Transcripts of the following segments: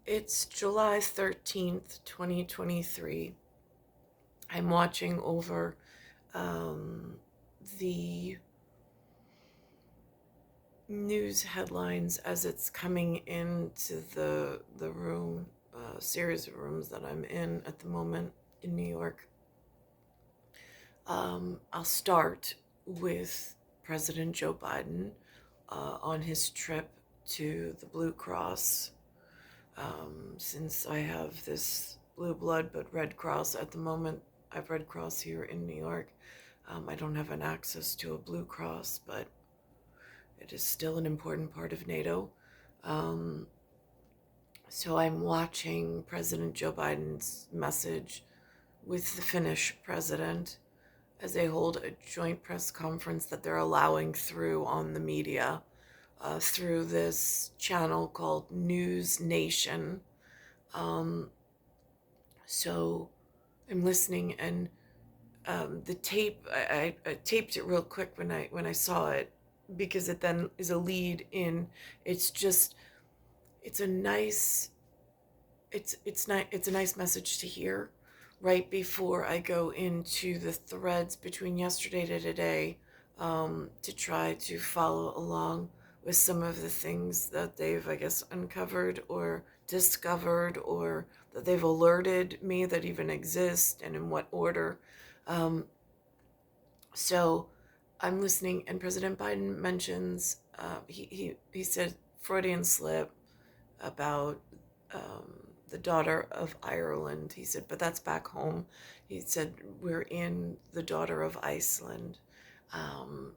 It's July 13th, 2023. I'm watching over the news headlines as it's coming into the room, series of rooms that I'm in at the moment in New York. I'll start with President Joe Biden on his trip to the Blue Cross. Since I have this blue blood but Red Cross at the moment, I have Red Cross here in New York. I don't have an access to a Blue Cross, but it is still an important part of NATO. So I'm watching President Joe Biden's message with the Finnish president as they hold a joint press conference that they're allowing through on the media through this channel called News Nation. So I'm listening, and the tape, I taped it real quick when I saw it, because it then is a lead in. It's a nice it's a nice message to hear right before I go into the threads between yesterday to today, to try to follow along with some of the things that they've, I guess, uncovered or discovered, or that they've alerted me that even exist, and in what order. Um, so I'm listening, and President Biden mentions, he said Freudian slip about the daughter of Ireland. He said, but that's back home. He said, we're in the daughter of Iceland.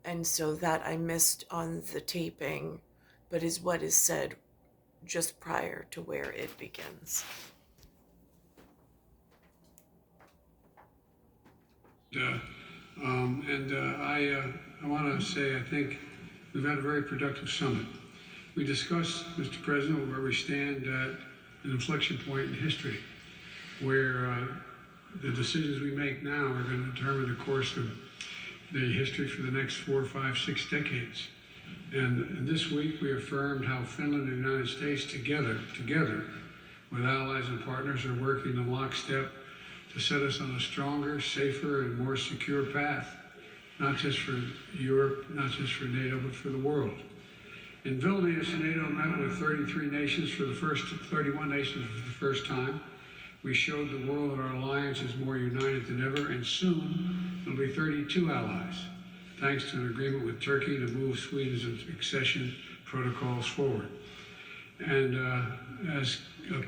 And so that I missed on the taping, but is what is said just prior to where it begins. I want to say I think we've had a very productive summit. We discussed, Mr. President, where we stand at an inflection point in history, where the decisions we make now are going to determine the course of the history for the next 4, 5, 6 decades. And this week we affirmed how Finland and the United States together, with allies and partners, are working in lockstep to set us on a stronger, safer, and more secure path, not just for Europe, not just for NATO, but for the world. In Vilnius, NATO met with 31 nations for the first time. We showed the world that our alliance is more united than ever, and soon there'll be 32 allies, thanks to an agreement with Turkey to move Sweden's accession protocols forward. And as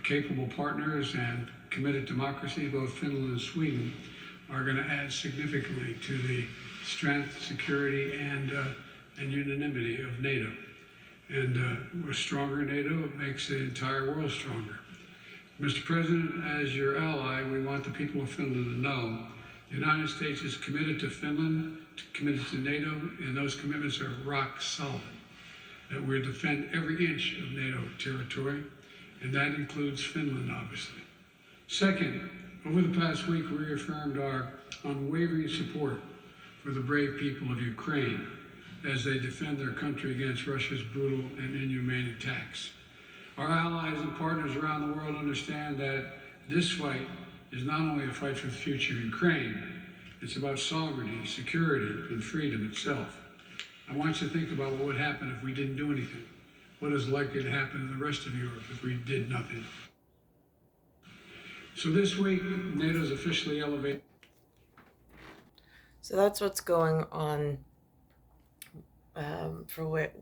capable partners and committed democracies, both Finland and Sweden are going to add significantly to the strength, security, and unanimity of NATO. And we're stronger NATO, it makes the entire world stronger. Mr. President, as your ally, we want the people of Finland to know the United States is committed to Finland, committed to NATO, and those commitments are rock solid. That we'll defend every inch of NATO territory, and that includes Finland, obviously. Second, over the past week, we reaffirmed our unwavering support for the brave people of Ukraine as they defend their country against Russia's brutal and inhumane attacks. Our allies and partners around the world understand that this fight is not only a fight for the future of Ukraine, it's about sovereignty, security, and freedom itself. I want you to think about what would happen if we didn't do anything. What is likely to happen in the rest of Europe if we did nothing? So this week, NATO's officially elevated. So that's what's going on, for what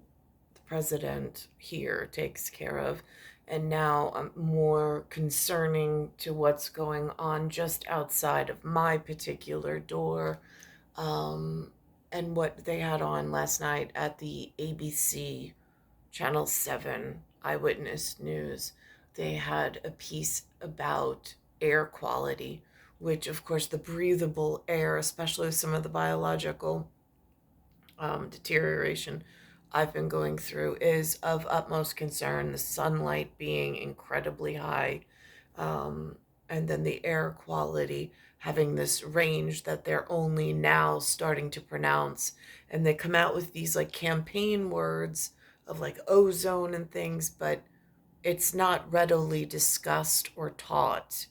the president here takes care of. And now more concerning to what's going on just outside of my particular door, and what they had on last night at the ABC Channel 7 Eyewitness News. They had a piece about air quality, which, of course, the breathable air, especially with some of the biological deterioration I've been going through, is of utmost concern. The sunlight being incredibly high, and then the air quality having this range that they're only now starting to pronounce. And they come out with these like campaign words of like ozone and things, but it's not readily discussed or taught.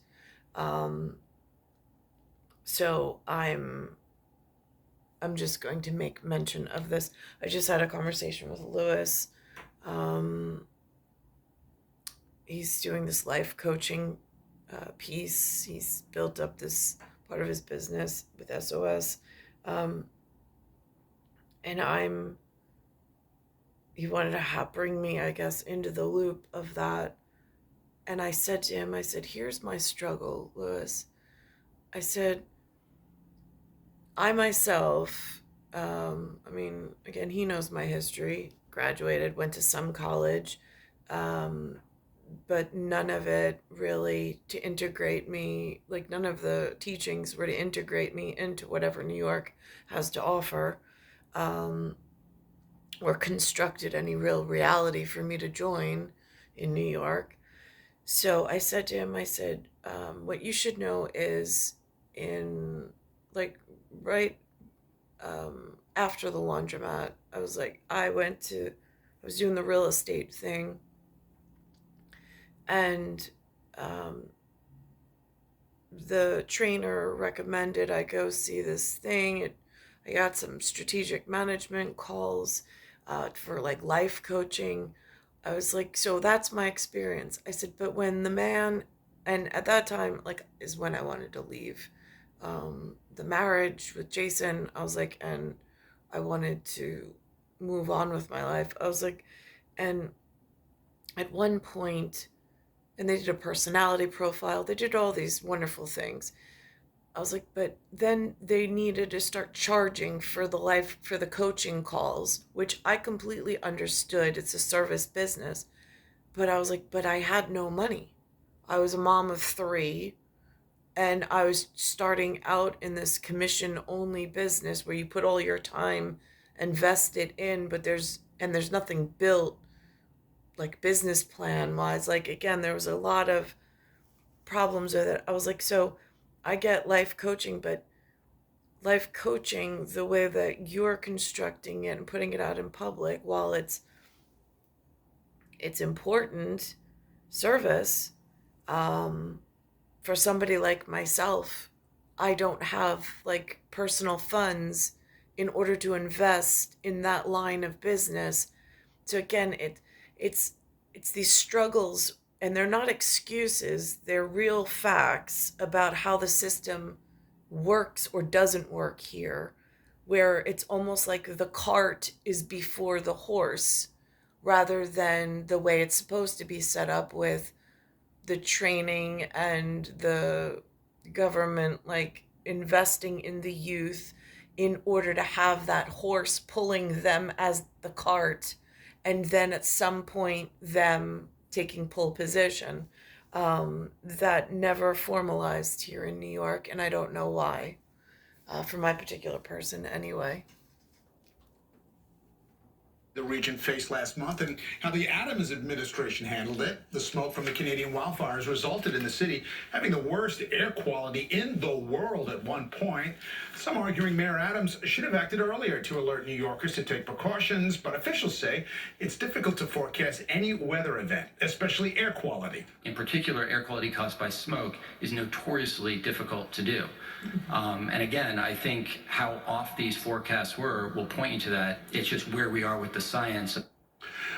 So I'm just going to make mention of this. I just had a conversation with Lewis. Um, he's doing this life coaching piece. He's built up this part of his business with SOS. Um, and he wanted to bring me, I guess, into the loop of that. And I said to him, I said, here's my struggle, Lewis. I said, I myself, I mean, again, he knows my history, graduated, went to some college, um, but none of it really to integrate me, like none of the teachings were to integrate me into whatever New York has to offer, um, or constructed any real reality for me to join in New York. So I said to him, I said, what you should know is in like right after the laundromat, I was like, I was doing the real estate thing, and um, the trainer recommended I go see this thing. I got some strategic management calls for like life coaching. I was like, so that's my experience. I said, but when the man, and at that time, like, is when I wanted to leave the marriage with Jason. I was like, and I wanted to move on with my life. I was like, and at one point, and they did a personality profile, they did all these wonderful things. I was like, but then they needed to start charging for the coaching calls, which I completely understood. It's a service business. But I was like, but I had no money. I was a mom of three, and I was starting out in this commission only business where you put all your time invested in, but there's nothing built like business plan wise. Like again, there was a lot of problems with it. I was like, so I get life coaching, but life coaching, the way that you're constructing it and putting it out in public, while it's important service, um, for somebody like myself, I don't have like personal funds in order to invest in that line of business. So again, it's it's these struggles, and they're not excuses, they're real facts about how the system works or doesn't work here, where it's almost like the cart is before the horse rather than the way it's supposed to be set up with the training and the government like investing in the youth in order to have that horse pulling them as the cart, and then at some point them taking pole position. That never formalized here in New York, and I don't know why, for my particular person anyway. The region faced last month and how the Adams administration handled it. The smoke from the Canadian wildfires resulted in the city having the worst air quality in the world at one point. Some arguing Mayor Adams should have acted earlier to alert New Yorkers to take precautions, but officials say it's difficult to forecast any weather event, especially air quality. In particular, air quality caused by smoke is notoriously difficult to do. And again, I think how off these forecasts were will point you to that. It's just where we are with the science.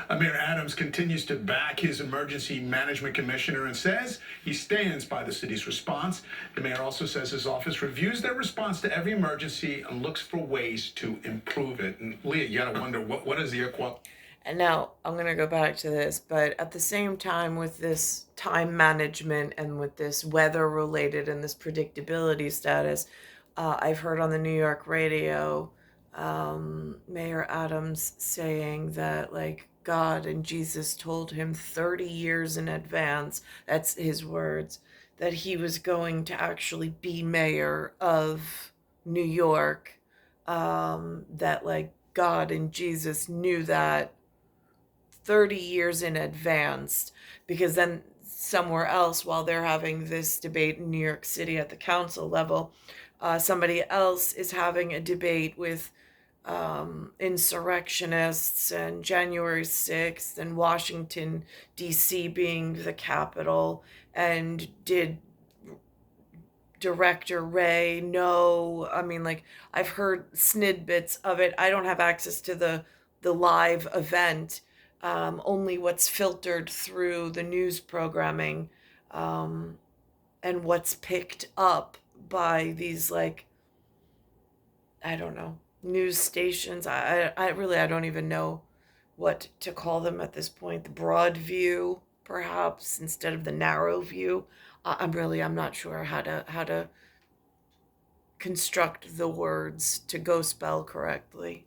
Mayor Adams continues to back his emergency management commissioner and says he stands by the city's response. The mayor also says his office reviews their response to every emergency and looks for ways to improve it. And Leah, you gotta wonder, what is the air quality? And now I'm going to go back to this, but at the same time, with this time management and with this weather related and this predictability status, I've heard on the New York radio Mayor Adams saying that, like, God and Jesus told him 30 years in advance, that's his words, that he was going to actually be mayor of New York. That, like, God and Jesus knew that 30 years in advance, because then somewhere else, while they're having this debate in New York City at the council level, somebody else is having a debate with insurrectionists and January 6th and Washington, D.C. being the capital, and did Director Ray know? I mean, like, I've heard snidbits of it. I don't have access to the live event, only what's filtered through the news programming, um, and what's picked up by these, like, I don't know, news stations. I really, I don't even know what to call them at this point. The broad view, perhaps, instead of the narrow view. I'm not sure how to construct the words to go spell correctly.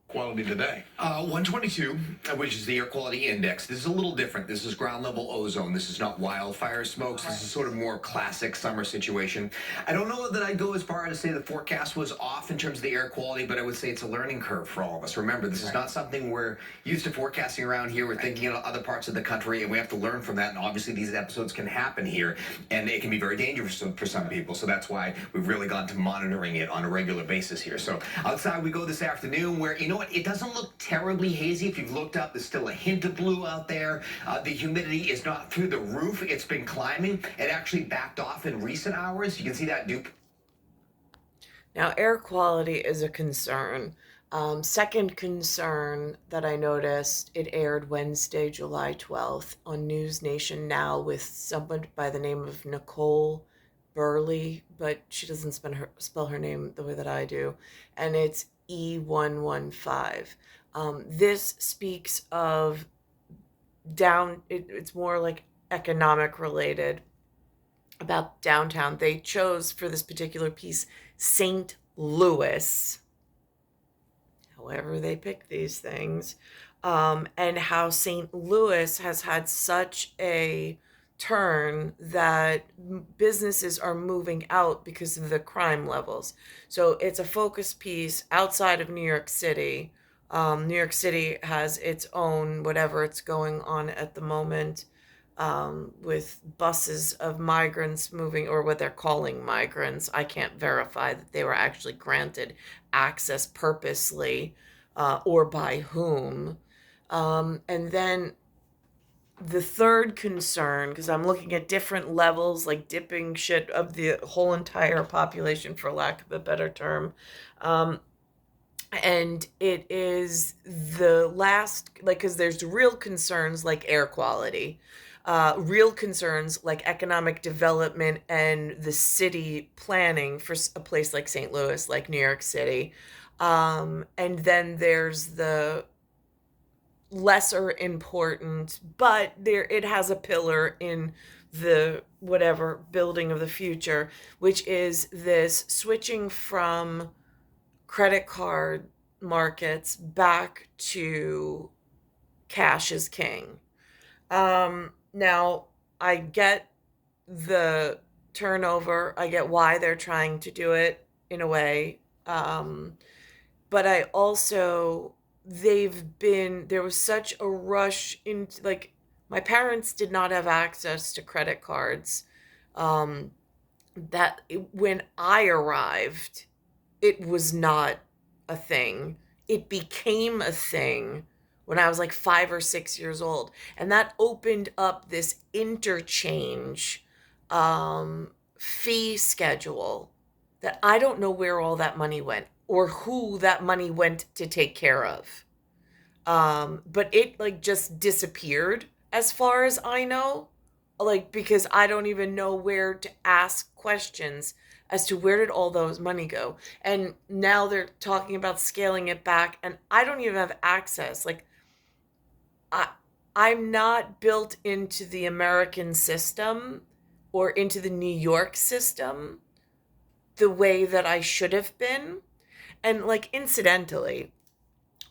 Quality today. 122, which is the air quality index. This is a little different. This is ground level ozone. This is not wildfire smokes. This is sort of more classic summer situation. I don't know that I'd go as far as to say the forecast was off in terms of the air quality, but I would say it's a learning curve for all of us. Remember, this is not something we're used to forecasting around here. We're thinking of other parts of the country, and we have to learn from that. And obviously, these episodes can happen here, and it can be very dangerous for some people. So that's why we've really gone to monitoring it on a regular basis here. So outside we go this afternoon, where, you know what, it doesn't look terribly hazy. If you've looked up, there's still a hint of blue out there. The humidity is not through the roof. It's been climbing. It actually backed off in recent hours. You can see that dupe. Now, air quality is a concern. Second concern that I noticed, it aired Wednesday, July 12th on News Nation Now with someone by the name of Nicole Burley, but she doesn't spell her name the way that I do. And it's E115. This speaks of it's more like economic related, about downtown. They chose for this particular piece St. Louis, however they pick these things, and how St. Louis has had such a turn that businesses are moving out because of the crime levels. So it's a focus piece outside of New York City. New York City has its own whatever it's going on at the moment, with buses of migrants moving, or what they're calling migrants. I can't verify that they were actually granted access purposely, or by whom. And then the third concern, because I'm looking at different levels, like dipping shit of the whole entire population, for lack of a better term. And it is the last, like, because there's real concerns like air quality, real concerns like economic development and the city planning for a place like St. Louis, like New York City. And then there's the lesser important, but there it has a pillar in the whatever building of the future, which is this switching from credit card markets back to cash is king. Now, I get the turnover. I get why they're trying to do it in a way. But I also, there was such a rush into, like, my parents did not have access to credit cards. That when I arrived, it was not a thing. It became a thing when I was like 5 or 6 years old. And that opened up this interchange fee schedule that I don't know where all that money went or who that money went to take care of. But it like just disappeared as far as I know, like, because I don't even know where to ask questions as to where did all those money go. And now they're talking about scaling it back, and I don't even have access. Like, I'm not built into the American system or into the New York system the way that I should have been. And like, incidentally,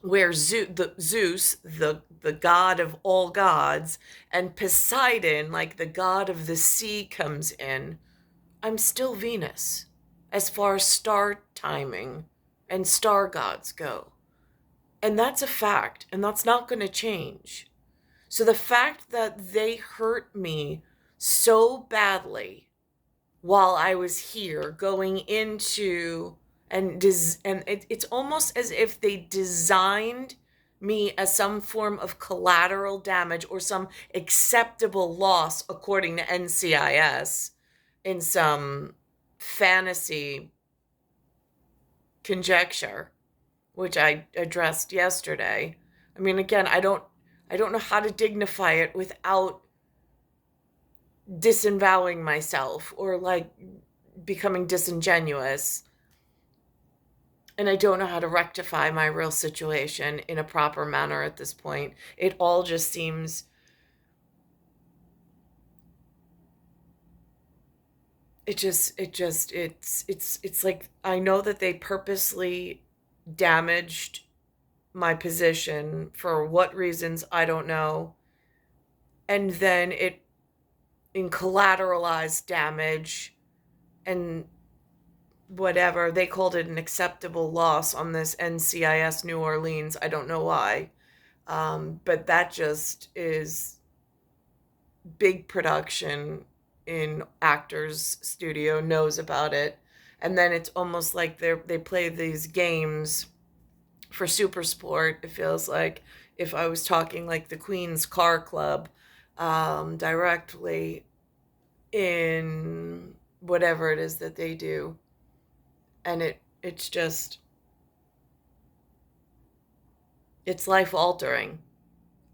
where Zeus, the god of all gods, and Poseidon, like the god of the sea, comes in, I'm still Venus as far as star timing and star gods go. And that's a fact, and that's not going to change. So the fact that they hurt me so badly while I was here going into, It's almost as if they designed me as some form of collateral damage or some acceptable loss according to NCIS in some fantasy conjecture, which I addressed yesterday. I mean, again, I don't know how to dignify it without disavowing myself or like becoming disingenuous. And I don't know how to rectify my real situation in a proper manner at this point. It all just seems, it's like I know that they purposely damaged my position for what reasons I don't know. And then it in collateralized damage and whatever they called it, an acceptable loss on this NCIS New Orleans. I don't know why. But that just is big production in actors studio knows about it. And then it's almost like they play these games for super sport. It feels like if I was talking like the Queen's Car Club, directly in whatever it is that they do. And it's just, it's life altering.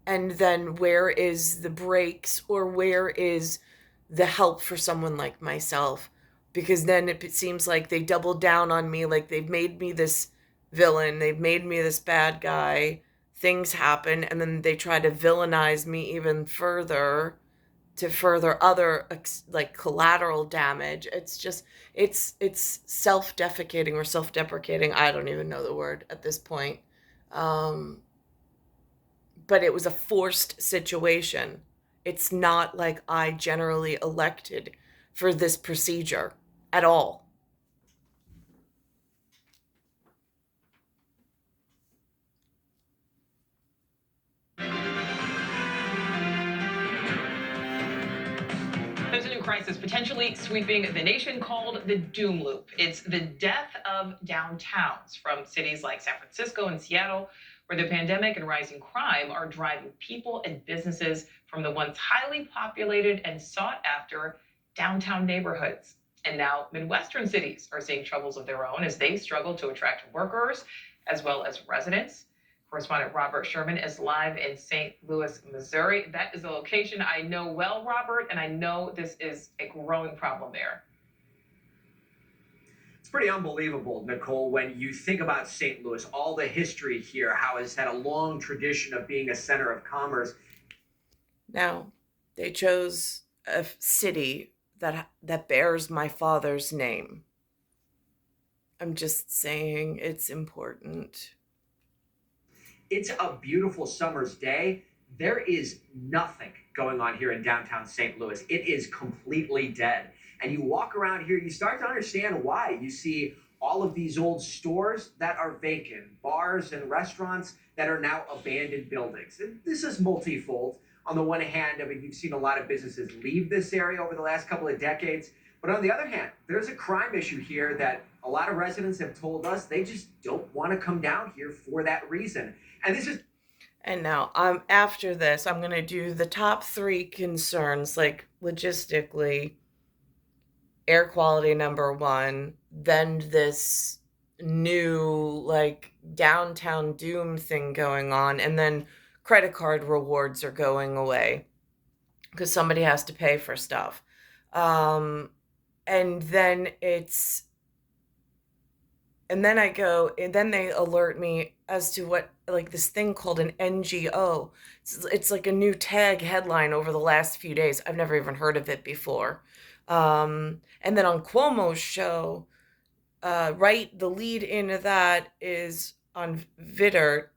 And then where is the breaks, or where is the help for someone like myself? Because then it seems like they double down on me, like they've made me this villain, they've made me this bad guy. Things happen, and then they try to villainize me even further to further other like collateral damage. It's just, it's self-defecating or self-deprecating. I don't even know the word at this point. Um, but it was a forced situation. It's not like I generally elected for this procedure at all. There's a new crisis potentially sweeping the nation called the doom loop. It's the death of downtowns from cities like San Francisco and Seattle, where the pandemic and rising crime are driving people and businesses from the once highly populated and sought after downtown neighborhoods. And now Midwestern cities are seeing troubles of their own as they struggle to attract workers as well as residents. Correspondent Robert Sherman is live in St. Louis, Missouri. That is a location I know well, Robert, and I know this is a growing problem there. It's pretty unbelievable, Nicole, when you think about St. Louis, all the history here, how it's had a long tradition of being a center of commerce. Now, they chose a city that bears my father's name. I'm just saying it's important. It's a beautiful summer's day. There is nothing going on here in downtown St. Louis. It is completely dead. And you walk around here, you start to understand why. You see all of these old stores that are vacant, bars and restaurants that are now abandoned buildings. And this is multifold. On the one hand, I mean, you've seen a lot of businesses leave this area over the last couple of decades. But on the other hand, there's a crime issue here that a lot of residents have told us they just don't want to come down here for that reason. And this is. And now, after this, I'm going to do the top 3 concerns, like logistically, air quality number 1, then this new like downtown doom thing going on, and then credit card rewards are going away because somebody has to pay for stuff. And then and then they alert me as to what, like this thing called an NGO. It's like a new tag headline over the last few days. I've never even heard of it before. And then on Cuomo's show, right, the lead into that is on Vitter,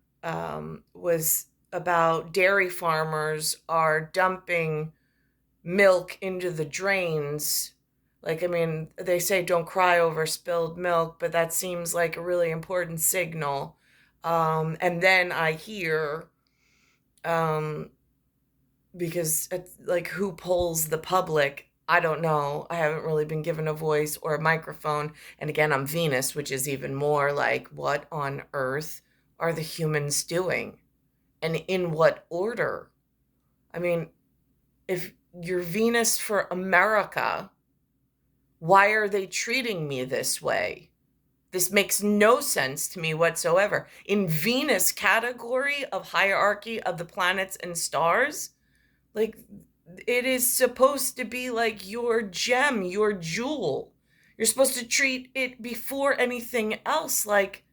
was about dairy farmers are dumping milk into the drains. Like, I mean, they say don't cry over spilled milk, but that seems like a really important signal. And then I hear, because it's like, who polls the public? I don't know. I haven't really been given a voice or a microphone. And again, I'm Venus, which is even more like, what on earth are the humans doing? And in what order? I mean, if you're Venus for America, why are they treating me this way? This makes no sense to me whatsoever. In Venus category of hierarchy of the planets and stars, like, it is supposed to be like your gem, your jewel. You're supposed to treat it before anything else like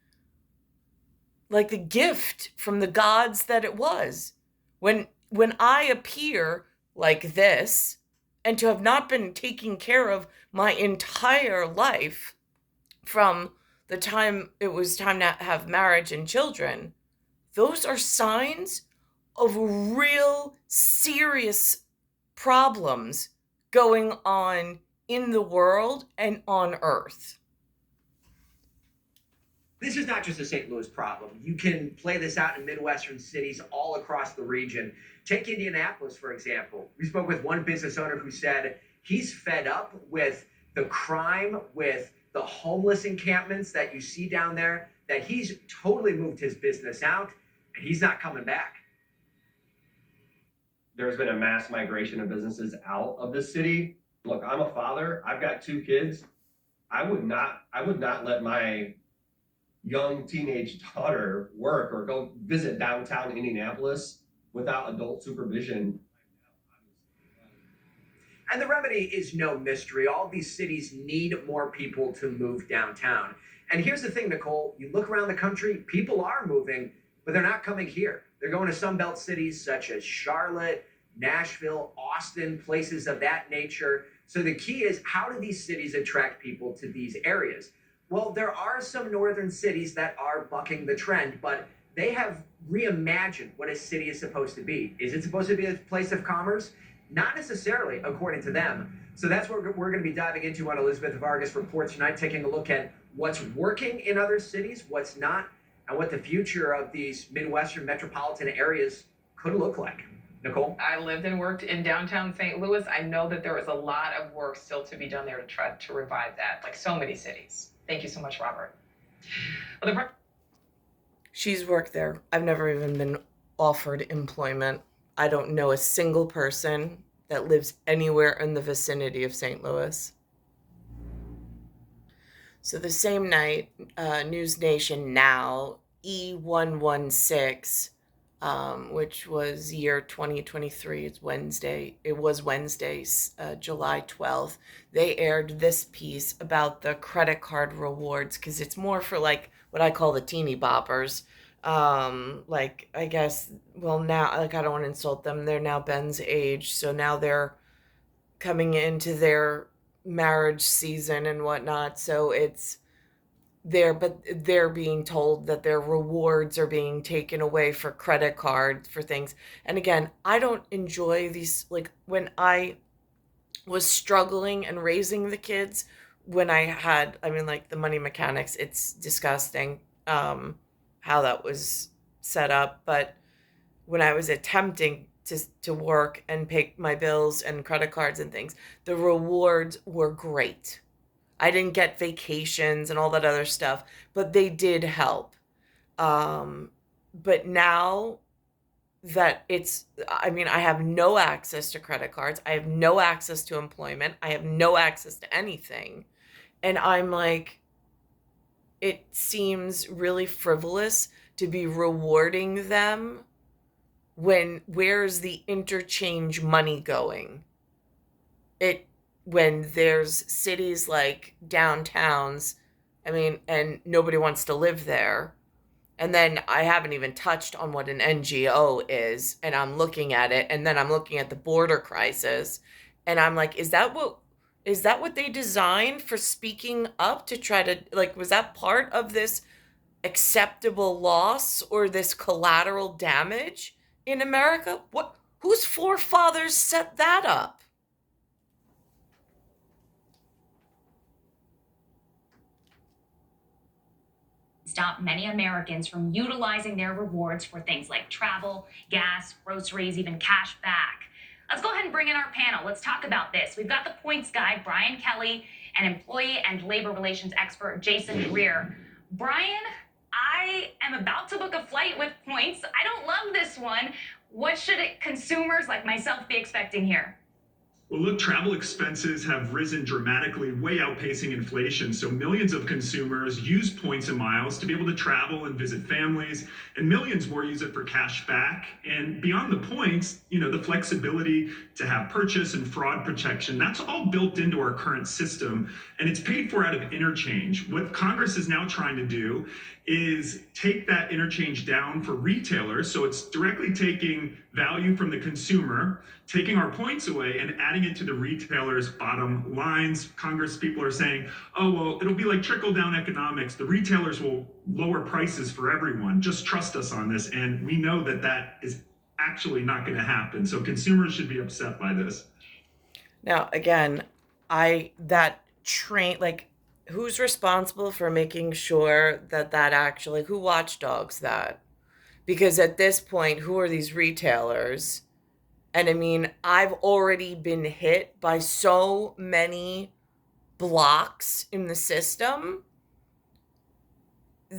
the gift from the gods that it was. When I appear like this, and to have not been taken care of my entire life from the time it was time to have marriage and children, those are signs of real serious problems going on in the world and on Earth. This is not just a St. Louis problem. You can play this out in Midwestern cities all across the region. Take Indianapolis, for example. We spoke with one business owner who said he's fed up with the crime, with the homeless encampments that you see down there, that he's totally moved his business out and he's not coming back. There's been a mass migration of businesses out of the city. Look, I'm a father. I've got 2 kids. I would not let my young teenage daughter work or go visit downtown Indianapolis without adult supervision. And the remedy is no mystery. All these cities need more people to move downtown. And here's the thing, Nicole, you look around the country, people are moving, but they're not coming here. They're going to Sunbelt cities such as Charlotte, Nashville, Austin, places of that nature. So the key is, how do these cities attract people to these areas? Well, there are some northern cities that are bucking the trend, but they have reimagined what a city is supposed to be. Is it supposed to be a place of commerce? Not necessarily, according to them. So that's what we're going to be diving into on Elizabeth Vargas Report tonight, taking a look at what's working in other cities, what's not, and what the future of these Midwestern metropolitan areas could look like. Nicole? I lived and worked in downtown St. Louis. I know that there is a lot of work still to be done there to try to revive that, like so many cities. Thank you so much, Robert. Well, She's worked there. I've never even been offered employment. I don't know a single person that lives anywhere in the vicinity of St. Louis. So the same night, News Nation Now, E116, which was year 2023, it's Wednesday. It was Wednesday, July 12th. They aired this piece about the credit card rewards, because it's more for like what I call the teeny boppers. Like, I guess, well, now, like, I don't want to insult them. They're now Ben's age, so now they're coming into their marriage season and whatnot. So it's there, but they're being told that their rewards are being taken away for credit cards for things. And again, I don't enjoy these. Like, when I was struggling and raising the kids, when I had, I mean, like, the money mechanics, it's disgusting how that was set up. But when I was attempting to work and pay my bills and credit cards and things, the rewards were great. I didn't get vacations and all that other stuff, but they did help. But now that it's, I mean, I have no access to credit cards. I have no access to employment. I have no access to anything. And I'm like, it seems really frivolous to be rewarding them when, where's the interchange money going? When there's cities like downtowns, I mean, and nobody wants to live there. And then I haven't even touched on what an NGO is, and I'm looking at it, and then I'm looking at the border crisis, and I'm like, is that what they designed for speaking up to try to, like, was that part of this acceptable loss or this collateral damage in America? Whose forefathers set that up? Stop many Americans from utilizing their rewards for things like travel, gas, groceries, even cash back. Let's go ahead and bring in our panel. Let's talk about this. We've got the points guy, Brian Kelly, and employee and labor relations expert, Jason Greer. Brian, I am about to book a flight with points. I don't love this one. What should consumers like myself be expecting here? Well, look, travel expenses have risen dramatically, way outpacing inflation. So millions of consumers use points and miles to be able to travel and visit families, and millions more use it for cash back. And beyond the points, the flexibility to have purchase and fraud protection, that's all built into our current system, and it's paid for out of interchange. What Congress is now trying to do is take that interchange down for retailers. So it's directly taking value from the consumer, taking our points away and adding it to the retailers' bottom lines. Congress people are saying, oh, well, it'll be like trickle down economics. The retailers will lower prices for everyone. Just trust us on this. And we know that that is actually not going to happen. So consumers should be upset by this. Now, again, who's responsible for making sure that actually, who watchdogs that? Because at this point, who are these retailers? And I mean, I've already been hit by so many blocks in the system.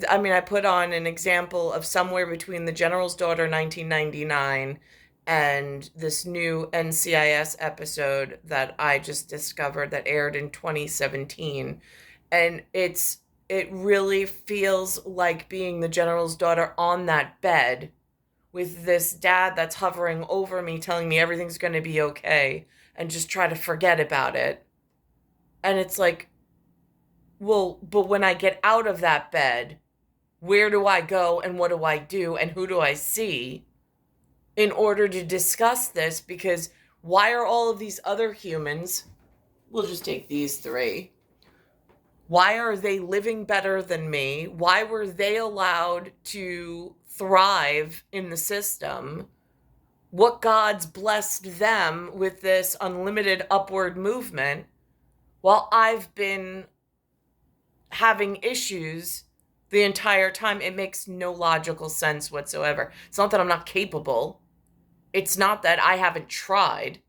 I mean, I put on an example of somewhere between The General's Daughter 1999 and this new NCIS episode that I just discovered that aired in 2017. And it really feels like being the general's daughter on that bed with this dad that's hovering over me telling me everything's going to be okay and just try to forget about it. And it's like, well, but when I get out of that bed, where do I go and what do I do and who do I see in order to discuss this? Because why are all of these other humans, we'll just take these three, why are they living better than me? Why were they allowed to thrive in the system? What gods blessed them with this unlimited upward movement while I've been having issues the entire time? It makes no logical sense whatsoever. It's not that I'm not capable. It's not that I haven't tried.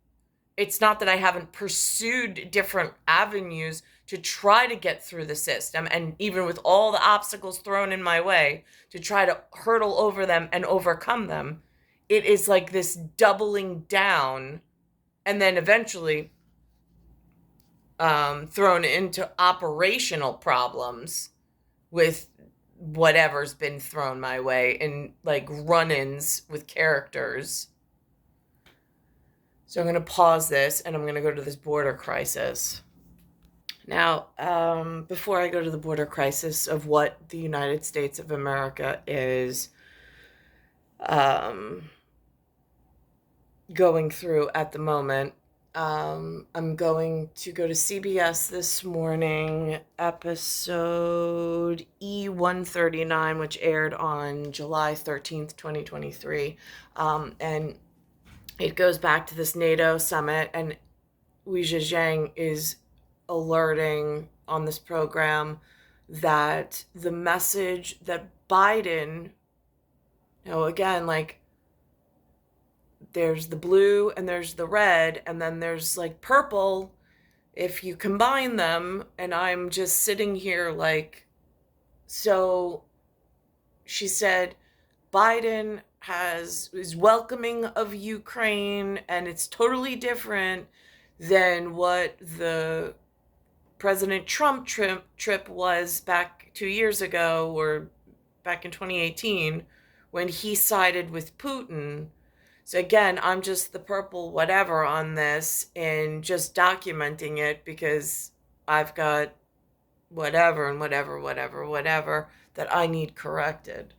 It's not that I haven't pursued different avenues to try to get through the system, and even with all the obstacles thrown in my way, to try to hurdle over them and overcome them. It is like this doubling down and then eventually thrown into operational problems with whatever's been thrown my way in like run-ins with characters. So I'm going to pause this and I'm going to go to this border crisis. Now, before I go to the border crisis of what the United States of America is going through at the moment, I'm going to go to CBS this morning, episode E139, which aired on July 13th, 2023. And it goes back to this NATO summit, and Wu Zhejiang is alerting on this program that the message that Biden, again, like, there's the blue and there's the red and then there's like purple if you combine them, and I'm just sitting here like, so she said Biden is welcoming of Ukraine and it's totally different than what the President Trump trip was back 2 years ago or back in 2018 when he sided with Putin. So again, I'm just the purple whatever on this and just documenting it because I've got whatever and whatever that I need corrected.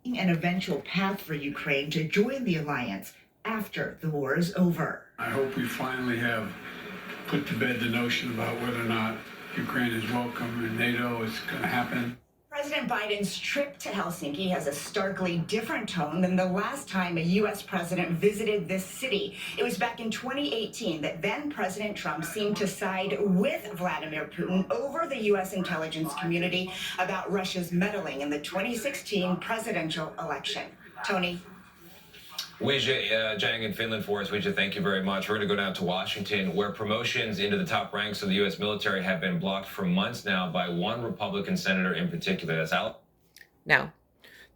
An eventual path for Ukraine to join the alliance after the war is over. I hope we finally have put to bed the notion about whether or not Ukraine is welcome in NATO. It's going to happen. President Biden's trip to Helsinki has a starkly different tone than the last time a U.S. president visited this city. It was back in 2018 that then President Trump seemed to side with Vladimir Putin over the U.S. intelligence community about Russia's meddling in the 2016 presidential election. Tony? Weijia Jiang in Finland for us. Weijia, thank you very much. We're going to go down to Washington, where promotions into the top ranks of the U.S. military have been blocked for months now by one Republican senator in particular. That's Al. Now,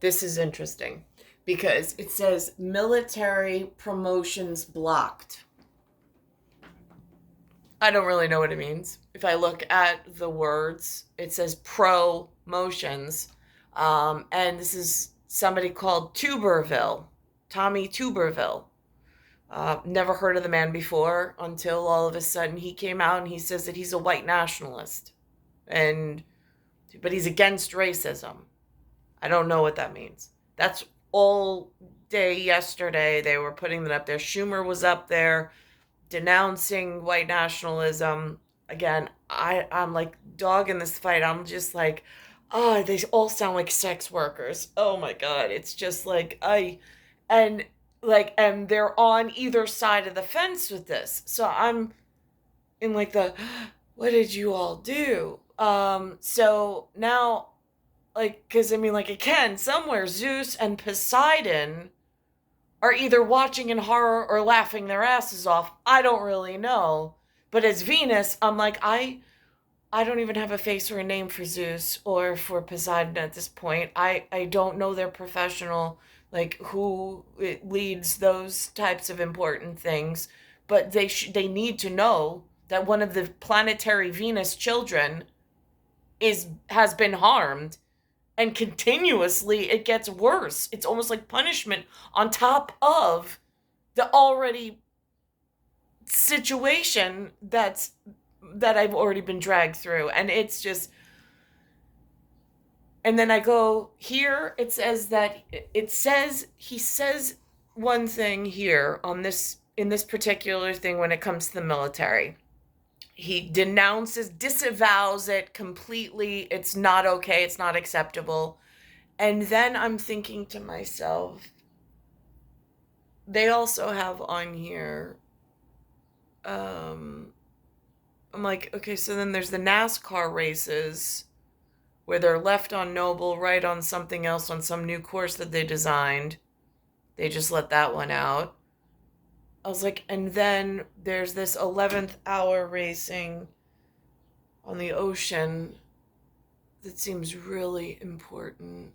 this is interesting because it says military promotions blocked. I don't really know what it means. If I look at the words, it says promotions. And this is somebody called Tuberville, Tommy Tuberville. Never heard of the man before until all of a sudden he came out and he says that he's a white nationalist. But he's against racism. I don't know what that means. That's all day yesterday. They were putting that up there. Schumer was up there denouncing white nationalism. Again, I'm like dog in this fight. I'm just like, oh, they all sound like sex workers. Oh my God. It's just like, and they're on either side of the fence with this. So I'm in like what did you all do? So now, like, because I mean, like, again, somewhere Zeus and Poseidon are either watching in horror or laughing their asses off. I don't really know. But as Venus, I'm like, I don't even have a face or a name for Zeus or for Poseidon at this point. I don't know their professional, like, who leads those types of important things. But they need to know that one of the planetary Venus children has been harmed. And continuously, it gets worse. It's almost like punishment on top of the already situation that I've already been dragged through. And it's just... And then I go here, he says one thing here in this particular thing when it comes to the military. He disavows it completely. It's not okay. It's not acceptable. And then I'm thinking to myself, they also have on here, I'm like, okay, so then there's the NASCAR races where they're left on Noble, right on something else, on some new course that they designed. They just let that one out. I was like, and then there's this 11th hour racing on the ocean that seems really important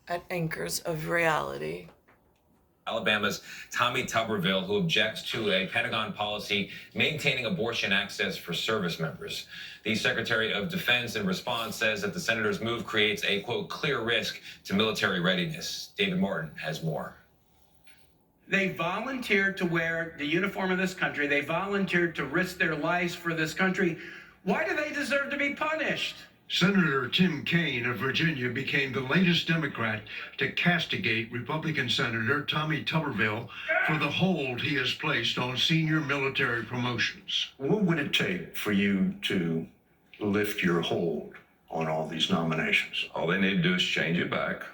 at Anchors of Reality. Alabama's Tommy Tuberville, who objects to a Pentagon policy maintaining abortion access for service members. The Secretary of Defense, in response, says that the senator's move creates a, quote, clear risk to military readiness. David Martin has more. They volunteered to wear the uniform of this country. They volunteered to risk their lives for this country. Why do they deserve to be punished? Senator Tim Kaine of Virginia became the latest Democrat to castigate Republican Senator Tommy Tuberville for the hold he has placed on senior military promotions. What would it take for you to lift your hold on all these nominations? All they need to do is change it back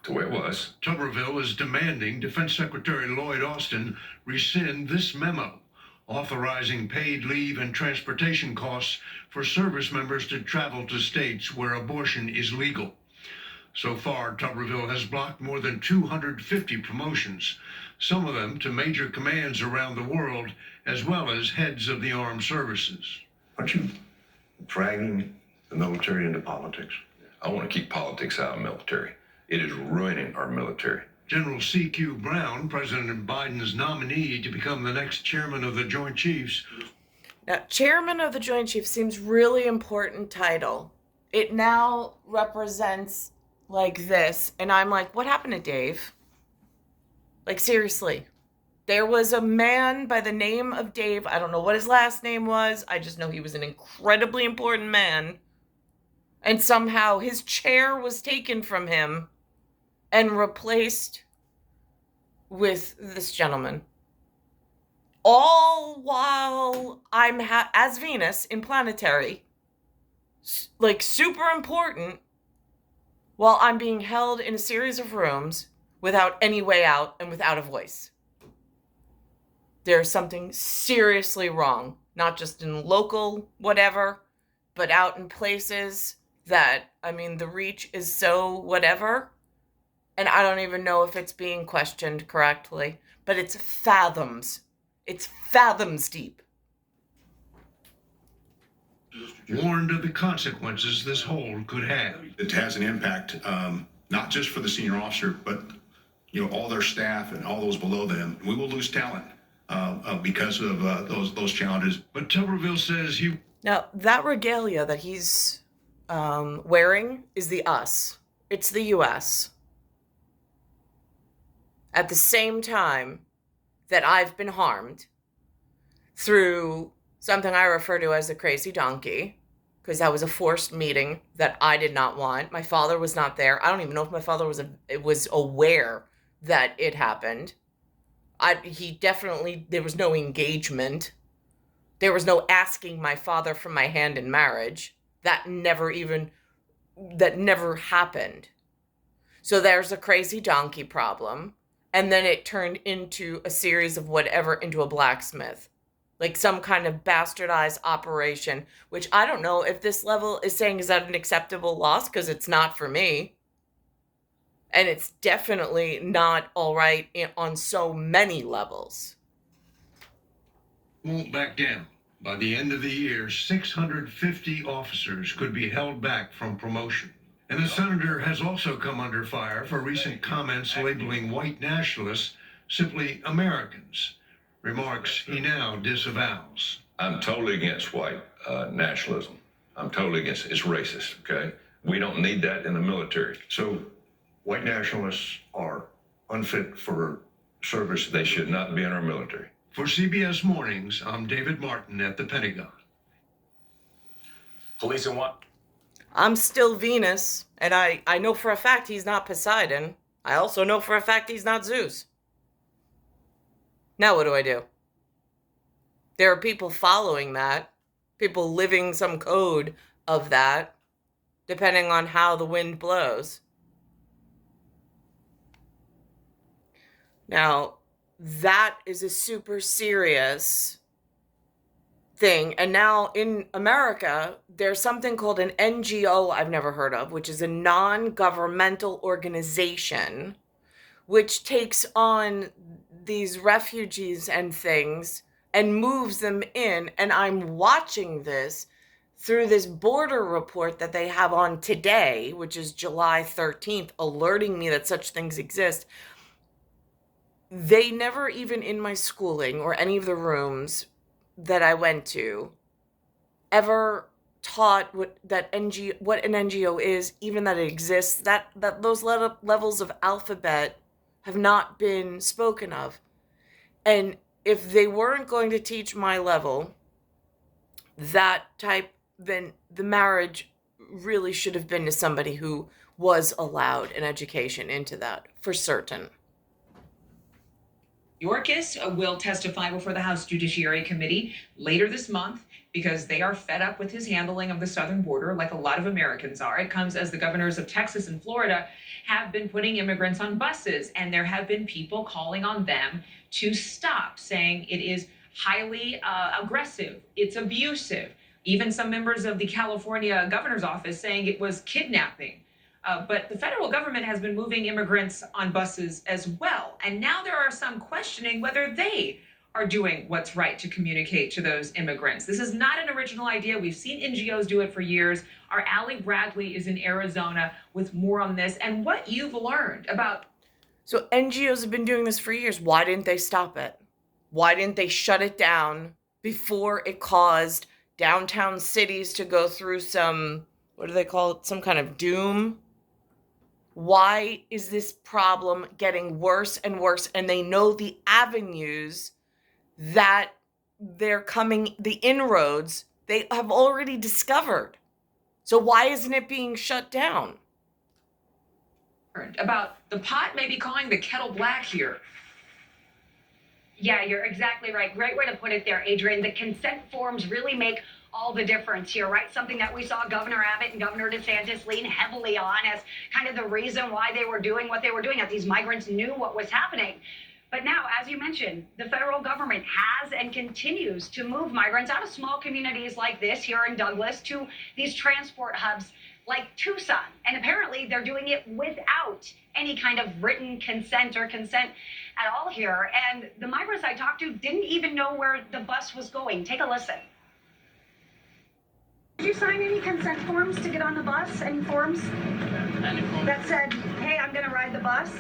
to where it was. Tuberville is demanding Defense Secretary Lloyd Austin rescind this memo authorizing paid leave and transportation costs for service members to travel to states where abortion is legal. So far, Tuberville has blocked more than 250 promotions, some of them to major commands around the world, as well as heads of the armed services. Aren't you dragging the military into politics? I want to keep politics out of the military. It is ruining our military. General C.Q. Brown, President Biden's nominee to become the next chairman of the Joint Chiefs. Now, chairman of the Joint Chiefs seems really important title. It now represents like this. And I'm like, what happened to Dave? Like, seriously. There was a man by the name of Dave. I don't know what his last name was. I just know he was an incredibly important man. And somehow his chair was taken from him and replaced with this gentleman. All while I'm as Venus in planetary, like super important, while I'm being held in a series of rooms without any way out and without a voice. There's something seriously wrong, not just in local whatever, but out in places that, I mean, the reach is so whatever. And I don't even know if it's being questioned correctly, but it's fathoms. It's fathoms deep. Warned of the consequences this hold could have. It has an impact, not just for the senior officer, but all their staff and all those below them. We will lose talent because of those challenges. But Tuberville says he. Now, that regalia that he's wearing is the us. It's the U.S. At the same time that I've been harmed through something I refer to as a crazy donkey, because that was a forced meeting that I did not want. My father was not there. I don't even know if my father was aware that it happened. There was no engagement. There was no asking my father for my hand in marriage. That never happened. So there's a crazy donkey problem. And then it turned into a series of into a blacksmith. Like some kind of bastardized operation, which I don't know if this level is saying, is that an acceptable loss? Because it's not for me. And it's definitely not all right on so many levels. Won't back down. By the end of the year, 650 officers could be held back from promotion. And the senator has also come under fire for recent comments labeling white nationalists simply Americans, remarks he now disavows. I'm totally against white nationalism. I'm totally against it. It's racist, okay? We don't need that in the military. So white nationalists are unfit for service. They should not be in our military. For CBS Mornings, I'm David Martin at the Pentagon. Police in what? I'm still Venus, and I know for a fact he's not Poseidon. I also know for a fact he's not Zeus. Now what do? There are people following that, people living some code of that, depending on how the wind blows. Now, that is a super serious thing. And now in America, there's something called an NGO I've never heard of, which is a non-governmental organization, which takes on these refugees and things and moves them in. And I'm watching this through this border report that they have on today, which is July 13th, alerting me that such things exist. They never, even in my schooling or any of the rooms that I went to, ever taught what an NGO is, even that it exists, that those levels of alphabet have not been spoken of. And if they weren't going to teach my level, that type, then the marriage really should have been to somebody who was allowed an education into that, for certain. Yorkis will testify before the House Judiciary Committee later this month because they are fed up with his handling of the southern border, like a lot of Americans are. It comes as the governors of Texas and Florida have been putting immigrants on buses, and there have been people calling on them to stop, saying it is highly aggressive, it's abusive. Even some members of the California governor's office saying it was kidnapping. But the federal government has been moving immigrants on buses as well. And now there are some questioning whether they are doing what's right to communicate to those immigrants. This is not an original idea. We've seen NGOs do it for years. Our Allie Bradley is in Arizona with more on this and what you've learned about. So NGOs have been doing this for years. Why didn't they stop it? Why didn't they shut it down before it caused downtown cities to go through some, what do they call it, some kind of doom? Why is this problem getting worse and worse? And they know the avenues that they're coming, the inroads they have already discovered. So why isn't it being shut down? About the pot maybe calling the kettle black here. Yeah, you're exactly right. Great way to put it there, Adrian. The consent forms really make all the difference here, right? Something that we saw Governor Abbott and Governor DeSantis lean heavily on as kind of the reason why they were doing what they were doing, that these migrants knew what was happening. But now, as you mentioned, the federal government has and continues to move migrants out of small communities like this here in Douglas to these transport hubs like Tucson. And apparently they're doing it without any kind of written consent or consent at all here. And the migrants I talked to didn't even know where the bus was going. Take a listen. Did you sign any consent forms to get on the bus? Any forms? That said, hey, I'm going to ride the bus?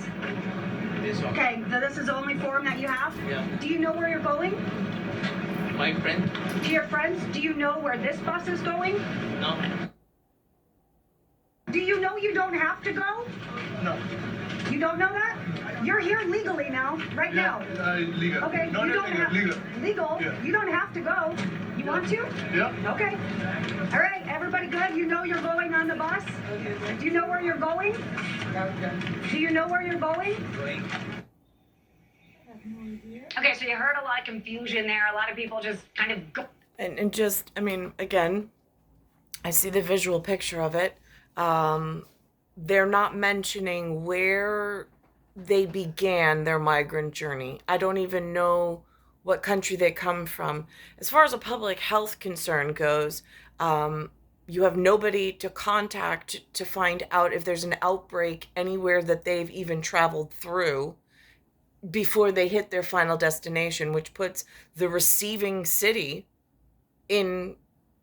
Okay, so this is the only form that you have? Yeah. Do you know where you're going? My friend? To your friends? Do you know where this bus is going? No. Do you know you don't have to go? No. You don't know that? You're here legally now, right now. Legal. Okay, Not you don't illegal, have legal. legal. Yeah. You don't have to go. You want to? Yeah. Okay. All right, everybody good? You know you're going on the bus? Do you know where you're going? Do you know where you're going? Okay, so you heard a lot of confusion there. A lot of people just kind of go. And just, I mean, again, I see the visual picture of it. They're not mentioning where they began their migrant journey. I don't even know what country they come from. As far as a public health concern goes, you have nobody to contact to find out if there's an outbreak anywhere that they've even traveled through before they hit their final destination, which puts the receiving city in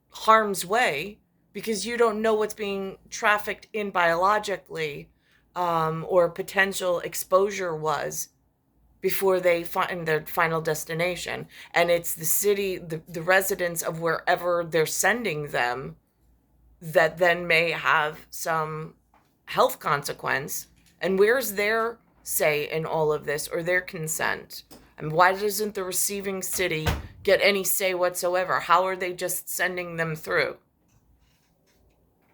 harm's way because you don't know what's being trafficked in biologically or potential exposure was before they find their final destination. And it's the city, the residents of wherever they're sending them that then may have some health consequence. And where's their say in all of this, or their consent? And why doesn't the receiving city get any say whatsoever? How are they just sending them through?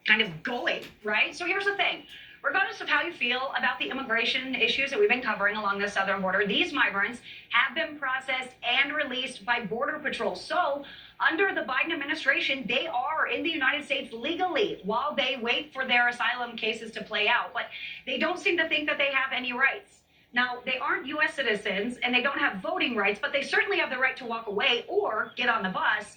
Kind of going, right? So here's the thing. Regardless of how you feel about the immigration issues that we've been covering along the southern border, these migrants have been processed and released by Border Patrol. So under the Biden administration, they are in the United States legally while they wait for their asylum cases to play out. But they don't seem to think that they have any rights. Now, they aren't U.S. citizens and they don't have voting rights, but they certainly have the right to walk away or get on the bus.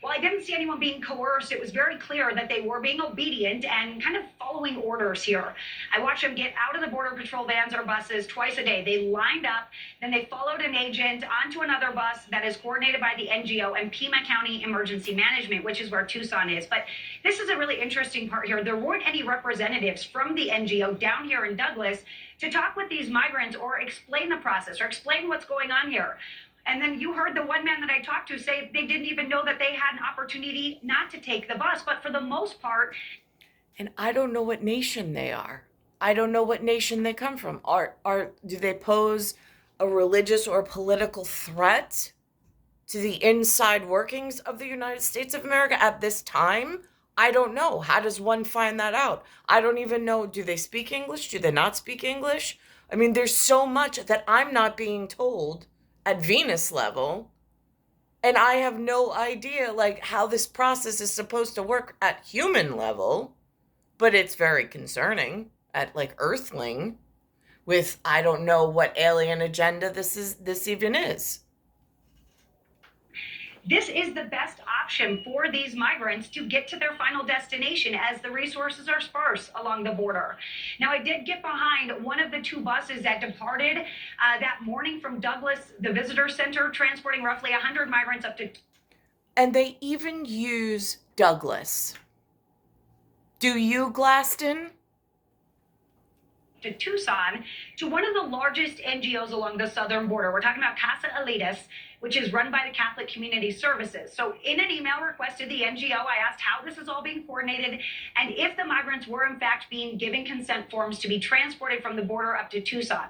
While I didn't see anyone being coerced, it was very clear that they were being obedient and kind of following orders here. I watched them get out of the Border Patrol vans or buses twice a day. They lined up, then they followed an agent onto another bus that is coordinated by the NGO and Pima County Emergency Management, which is where Tucson is. But this is a really interesting part here. There weren't any representatives from the NGO down here in Douglas to talk with these migrants or explain the process or explain what's going on here. And then you heard the one man that I talked to say they didn't even know that they had an opportunity not to take the bus. But for the most part. And I don't know what nation they are. I don't know what nation they come from. Do they pose a religious or political threat to the inside workings of the United States of America at this time? I don't know. How does one find that out? I don't even know. Do they speak English? Do they not speak English? I mean, there's so much that I'm not being told at Venus level, and I have no idea like how this process is supposed to work at human level, but it's very concerning at like Earthling with I don't know what alien agenda this even is. This is the best option for these migrants to get to their final destination as the resources are sparse along the border. Now, I did get behind one of the two buses that departed that morning from Douglas, the visitor center, transporting roughly 100 migrants up to. And they even use Douglas. Do you, Glaston? To Tucson, to one of the largest NGOs along the southern border. We're talking about Casa Elitas, which is run by the Catholic Community Services. So in an email request to the NGO, I asked how this is all being coordinated and if the migrants were in fact being given consent forms to be transported from the border up to Tucson.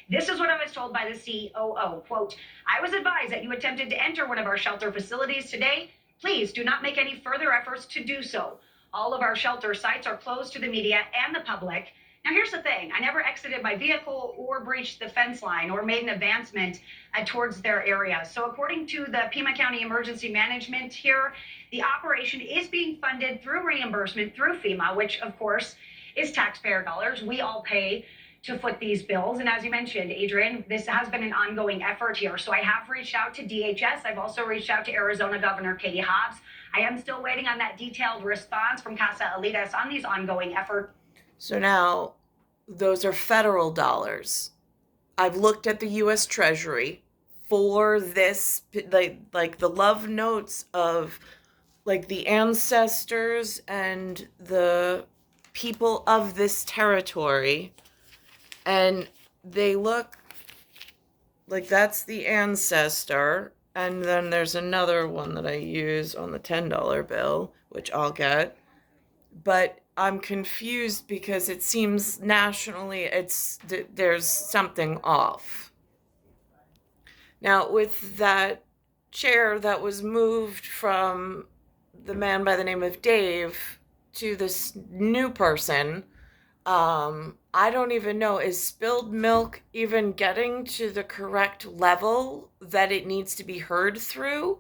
This is what I was told by the COO, quote, I was advised that you attempted to enter one of our shelter facilities today. Please do not make any further efforts to do so. All of our shelter sites are closed to the media and the public. Now, here's the thing. I never exited my vehicle or breached the fence line or made an advancement towards their area. So according to the Pima County Emergency Management here, the operation is being funded through reimbursement through FEMA, which, of course, is taxpayer dollars. We all pay to foot these bills. And as you mentioned, Adrian, this has been an ongoing effort here. So I have reached out to DHS. I've also reached out to Arizona Governor Katie Hobbs. I am still waiting on that detailed response from Casa Alitas on these ongoing efforts. So now, those are federal dollars. I've looked at the U.S. Treasury for this, like the love notes of like the ancestors and the people of this territory, and they look like that's the ancestor, and then there's another one that I use on the $10 bill, which I'll get. But I'm confused because it seems nationally there's something off. Now, with that chair that was moved from the man by the name of Dave to this new person, I don't even know, is spilled milk even getting to the correct level that it needs to be heard through?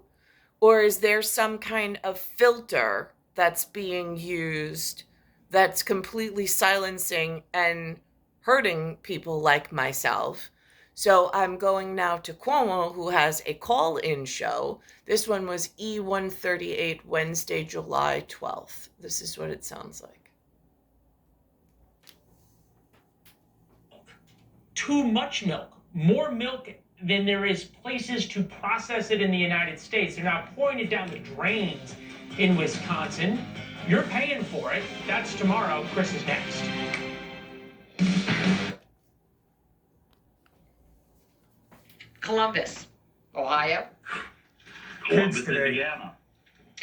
Or is there some kind of filter that's being used that's completely silencing and hurting people like myself? So I'm going now to Cuomo, who has a call-in show. This one was E138, Wednesday, July 12th. This is what it sounds like. Too much milk, more milk than there is places to process it in the United States. They're now pouring it down the drains in Wisconsin. You're paying for it. That's tomorrow. Chris is next. Columbus, Ohio. Columbus, Indiana.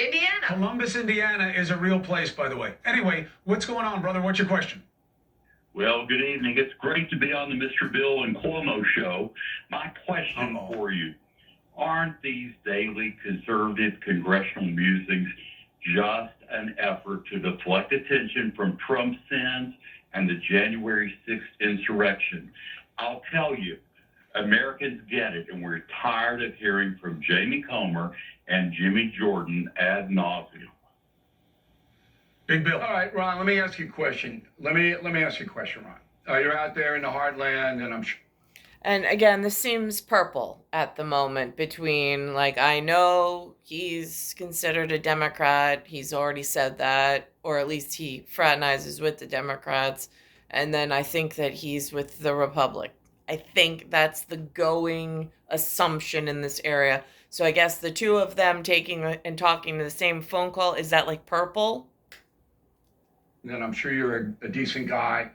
Indiana. Columbus, Indiana is a real place, by the way. Anyway, what's going on, brother? What's your question? Well, good evening. It's great to be on the Mr. Bill and Cuomo show. My question for you, aren't these daily conservative congressional musings just an effort to deflect attention from Trump's sins and the January 6th insurrection? I'll tell you, Americans get it, and we're tired of hearing from Jamie Comer and Jimmy Jordan ad nauseum. Big Bill. All right, Ron, let me ask you a question. Let me ask you a question, Ron. You're out there in the heartland, and I'm sure. And again, this seems purple at the moment between, like, I know he's considered a Democrat. He's already said that, or at least he fraternizes with the Democrats. And then I think that he's with the Republic. I think that's the going assumption in this area. So I guess the two of them taking and talking to the same phone call, is that like purple? And I'm sure you're a decent guy.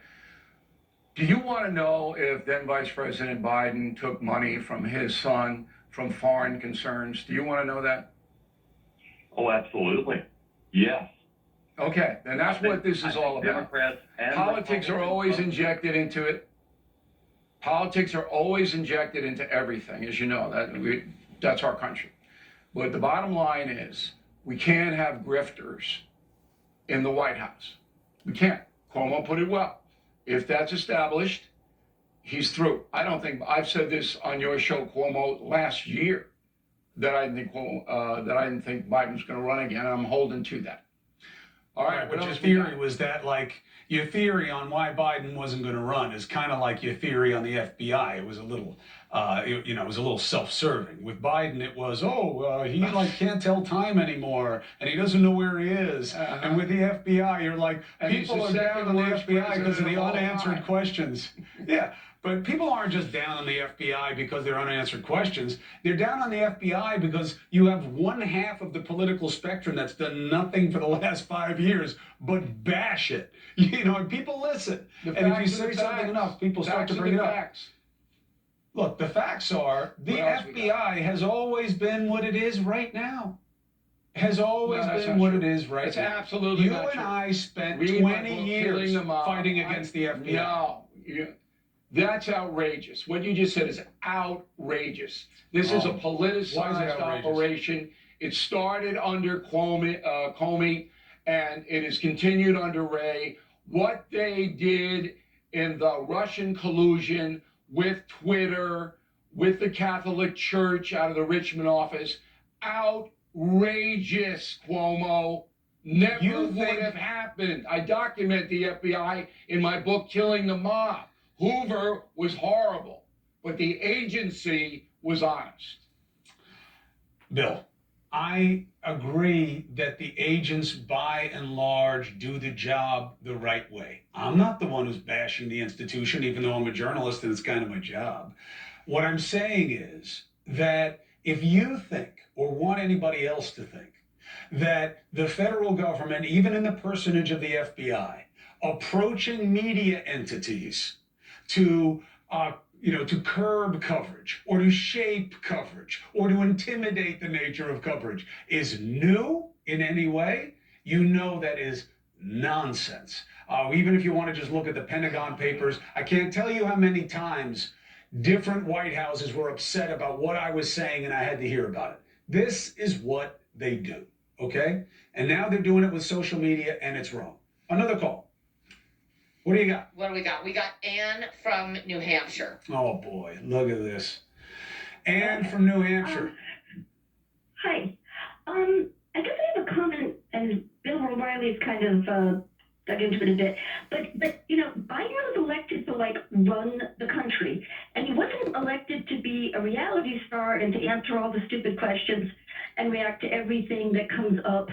Do you want to know if then Vice President Biden took money from his son from foreign concerns? Do you want to know that? Oh, absolutely. Yes. Okay, then that's what this is all about. Democrats and Politics are always injected into it. Politics are always injected into everything, as you know. That's our country. But the bottom line is, we can't have grifters in the White House. We can't. Cuomo put it well. If that's established, he's through. I don't think, I've said this on your show, Cuomo, last year, that I didn't think Biden's going to run again, and I'm holding to that. All right, But your theory was that, like, your theory on why Biden wasn't going to run is kind of like your theory on the FBI. It was a little, it was a little self-serving. With Biden, it was, he like can't tell time anymore, and he doesn't know where he is. And with the FBI, you're like, people are down on the FBI because of the unanswered questions. Yeah. But people aren't just down on the FBI because they're unanswered questions. They're down on the FBI because you have one half of the political spectrum that's done nothing for the last 5 years but bash it. And people listen. And if you say something enough, people start to bring it up. Look, the facts are the FBI has always been what it is right now. Has always been what it is right now. It's absolutely you not and true. I spent Read my 20 book, years Killing the Mob. fighting against the FBI. No. That's outrageous. What you just said is outrageous. This is a politicized operation. It started under Comey, and it has continued under Wray. What they did in the Russian collusion with Twitter, with the Catholic Church out of the Richmond office, outrageous, Cuomo. Never would have happened. I document the FBI in my book, Killing the Mob. Hoover was horrible, but the agency was honest. Bill, I agree that the agents, by and large, do the job the right way. I'm not the one who's bashing the institution, even though I'm a journalist and it's kind of my job. What I'm saying is that if you think, or want anybody else to think, that the federal government, even in the personage of the FBI, approaching media entities to to curb coverage or to shape coverage or to intimidate the nature of coverage is new in any way, you know that is nonsense. Even if you want to just look at the Pentagon Papers, I can't tell you how many times different White Houses were upset about what I was saying and I had to hear about it. This is what they do, okay? And now they're doing it with social media and it's wrong. Another call. What do you got? What do we got? We got Anne from New Hampshire. Oh boy, look at this. Anne from New Hampshire. Hi. I guess I have a comment, and Bill O'Reilly's kind of dug into it a bit. But you know, Biden was elected to run the country, and he wasn't elected to be a reality star and to answer all the stupid questions and react to everything that comes up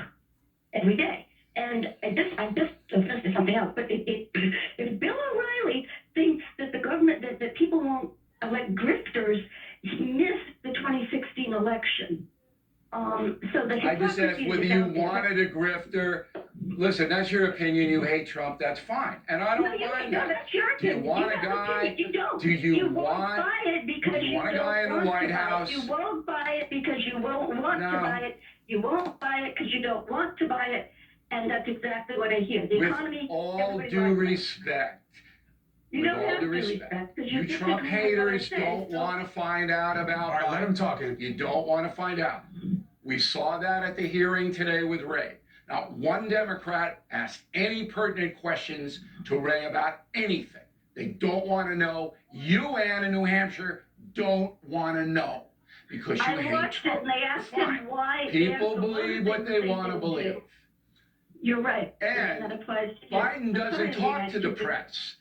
every day. And I'm just going to say something else, but if Bill O'Reilly thinks that the government, that people won't elect grifters, he missed the 2016 election. So the I just asked hypocrisy whether is you out there. wanted a grifter. Listen, that's your opinion. You hate Trump. That's fine. And I don't mind No, that. that's your Do you opinion. want You a have an guy? opinion. You don't. Do you won't want? buy it because you you want a don't guy in the want White to buy it. House? You won't buy it because you won't want to No. buy it. You won't buy it because you don't want to buy it. And that's exactly what I hear. The With economy. all everybody due likes it. respect. You With don't all have due to respect. because You you're Trump disagreeing with what I haters say, don't so- want to find out about All right, let him talk in. You don't want to find out. We saw that at the hearing today with Ray. Not one Democrat asked any pertinent questions to Ray about anything. They don't want to know. You, Ann, in New Hampshire, don't want to know because you I hate watched Trump. it and they asked Fine. him why. People believe what they want to believe. You're right. And that applies to Biden doesn't talk to the United press.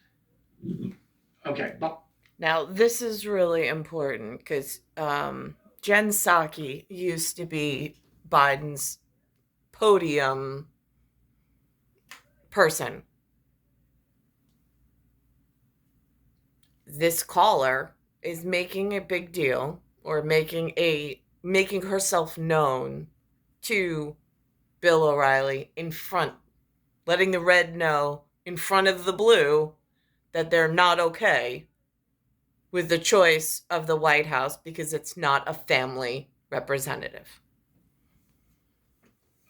Okay, but Now, this is really important because Jen Psaki used to be Biden's podium person. This caller is making a big deal or making herself known to Bill O'Reilly in front, letting the red know in front of the blue that they're not okay with the choice of the White House because it's not a family representative.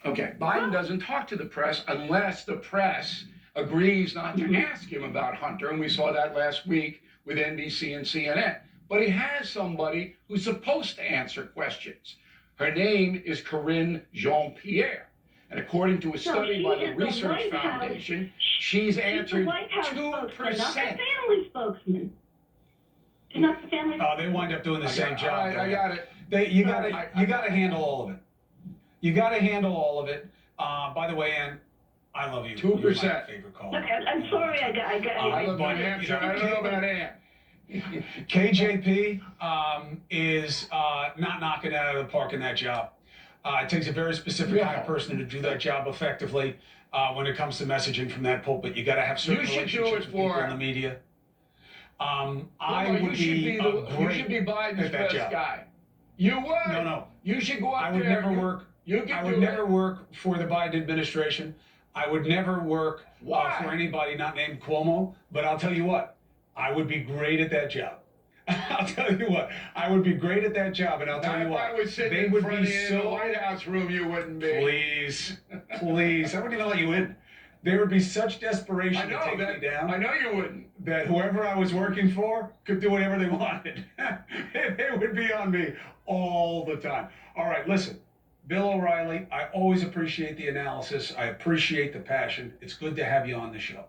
okay, Biden doesn't talk to the press unless the press agrees not to ask him about Hunter, and we saw that last week with NBC and CNN. But he has somebody who's supposed to answer questions. Her name is Corinne Jean-Pierre. And according to a study by the Research Foundation, she's answered 2%. family spokesman. She's not the family. They wind up doing the same job. All right, I got it. You got to handle all of it. You got to handle all of it. By the way, Ann, I love you. 2%. You're my favorite caller. Okay, I'm sorry. I love New Hampshire. I don't know about Ann. KJP is not knocking it out of the park in that job. It takes a very specific kind of person to do that job effectively. When it comes to messaging from that pulpit, you got to have certain You should do relationships it with people for in the media. You should be Biden's best guy. You would. No. You should go out I would there. never work. I would never work for the Biden administration. I would never work for anybody not named Cuomo. But I'll tell you what, I would be great at that job. I'll tell you what, I would be great at that job, and I'll tell you what, I was sitting they in would front be of you in so. the White House room, you wouldn't be. Please, I wouldn't even let you in. There would be such desperation to take me down. I know you wouldn't. That whoever I was working for could do whatever they wanted. They would be on me all the time. All right, listen, Bill O'Reilly, I always appreciate the analysis. I appreciate the passion. It's good to have you on the show.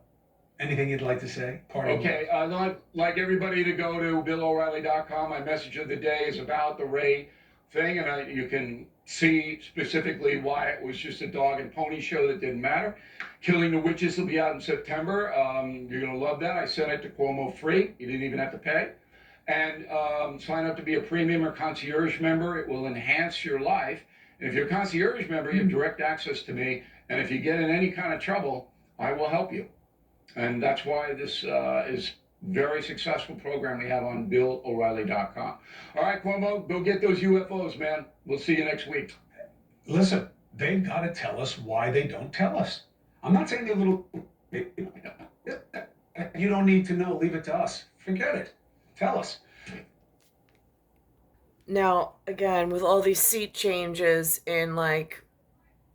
Anything you'd like to say? Okay, I'd like everybody to go to BillO'Reilly.com. My message of the day is about the Ray thing, and you can see specifically why it was just a dog and pony show that didn't matter. Killing the Witches will be out in September. You're going to love that. I sent it to Cuomo free. You didn't even have to pay. And sign up to be a premium or concierge member. It will enhance your life. If you're a concierge member, you have direct access to me. And if you get in any kind of trouble, I will help you. And that's why this is very successful program we have on BillO'Reilly.com. All right, Cuomo, go get those UFOs, man. We'll see you next week. Listen, they've got to tell us why they don't tell us. I'm not saying they're little. You don't need to know. Leave it to us. Forget it. Tell us. Now, again, with all these seat changes in like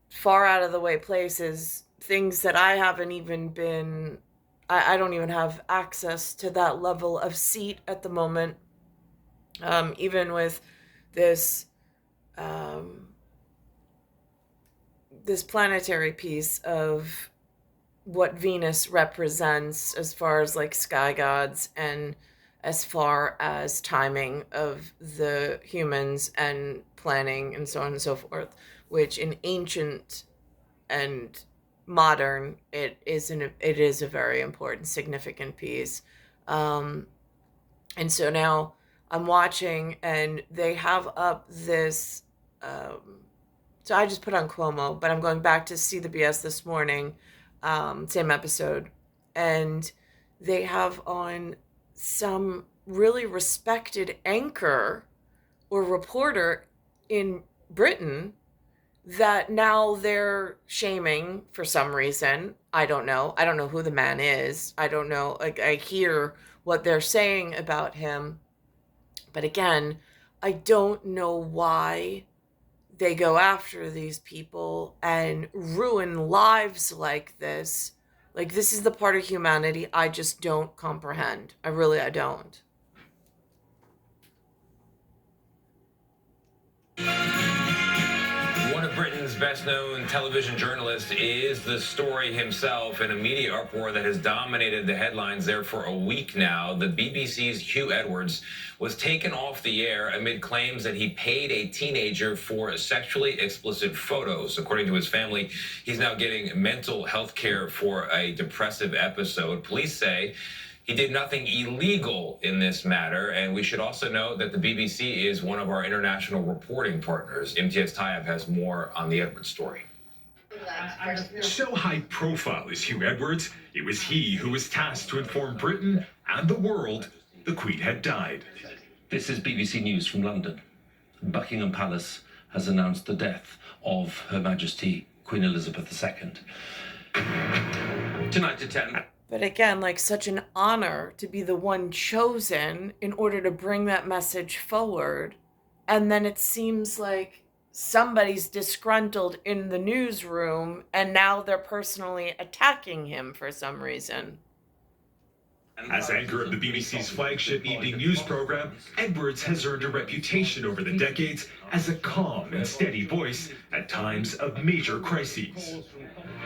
far out of the way places, things that I haven't even been, I don't even have access to that level of seat at the moment. Even with this, this planetary piece of what Venus represents as far as like sky gods and as far as timing of the humans and planning and so on and so forth, which in ancient and modern, it is a very important, significant piece. And so now I'm watching and they have up this, so I just put on Cuomo, but I'm going back to see the BS this morning, same episode, and they have on some really respected anchor or reporter in Britain that now they're shaming for some reason. I don't know who the man is. I don't know. Like, I hear what they're saying about him, but again, I don't know why they go after these people and ruin lives like this. Like, this is the part of humanity I just don't comprehend. I don't. One of Britain's best-known television journalists is the story himself in a media uproar that has dominated the headlines there for a week now. The BBC's Hugh Edwards was taken off the air amid claims that he paid a teenager for sexually explicit photos. According to his family, he's now getting mental health care for a depressive episode. Police say he did nothing illegal in this matter, and we should also note that the BBC is one of our international reporting partners. MTS Tayyab has more on the Edwards story. So high profile is Hugh Edwards, it was he who was tasked to inform Britain and the world the Queen had died. This is BBC News from London. Buckingham Palace has announced the death of Her Majesty Queen Elizabeth II. Tonight at 10. But again, like, such an honor to be the one chosen in order to bring that message forward. And then it seems like somebody's disgruntled in the newsroom and now they're personally attacking him for some reason. As anchor of the BBC's flagship evening news program, Edwards has earned a reputation over the decades as a calm and steady voice at times of major crises.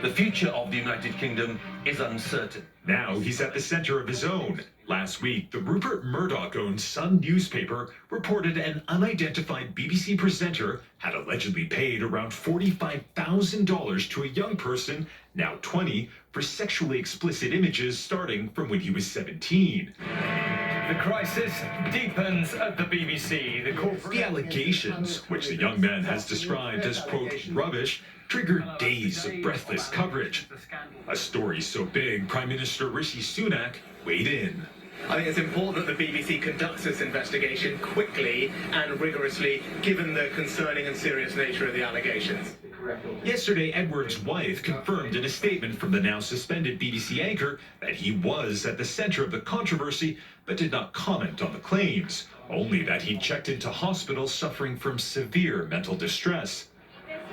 The future of the United Kingdom is uncertain. Now he's at the center of his own. Last week, the Rupert Murdoch-owned Sun newspaper reported an unidentified BBC presenter had allegedly paid around $45,000 to a young person, now 20, for sexually explicit images starting from when he was 17. The crisis deepens at the BBC. The allegations, which the young man has described as, quote, rubbish, triggered days of breathless coverage. A story so big, Prime Minister Rishi Sunak weighed in. I think it's important that the BBC conducts this investigation quickly and rigorously, given the concerning and serious nature of the allegations. Yesterday, Edwards' wife confirmed in a statement from the now suspended BBC anchor that he was at the center of the controversy, but did not comment on the claims, only that he checked into hospital suffering from severe mental distress.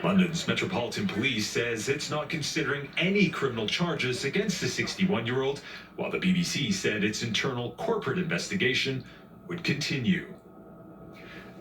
London's Metropolitan Police says it's not considering any criminal charges against the 61-year-old, while the BBC said its internal corporate investigation would continue.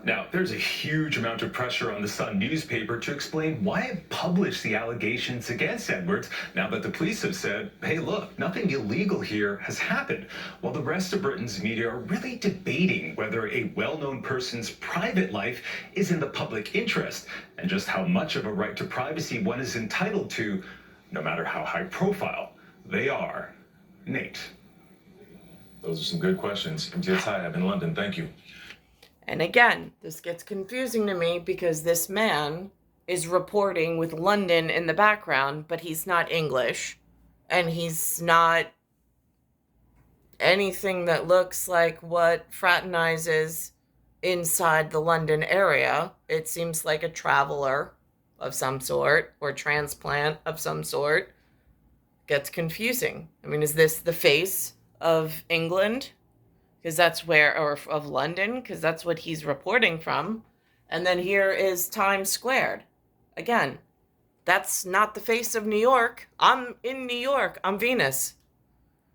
Now, there's a huge amount of pressure on the Sun newspaper to explain why it published the allegations against Edwards now that the police have said, hey, look, nothing illegal here has happened, while the rest of Britain's media are really debating whether a well-known person's private life is in the public interest and just how much of a right to privacy one is entitled to, no matter how high profile they are. Nate. Those are some good questions. MTS Tayyab in London, thank you. And again, this gets confusing to me because this man is reporting with London in the background, but he's not English, and he's not anything that looks like what fraternizes inside the London area. It seems like a traveler of some sort or transplant of some sort. Gets confusing. I mean, is this the face of England? Because that's where, or of London, because that's what he's reporting from. And then here is Times Square. Again, that's not the face of New York. I'm in New York. I'm Venus.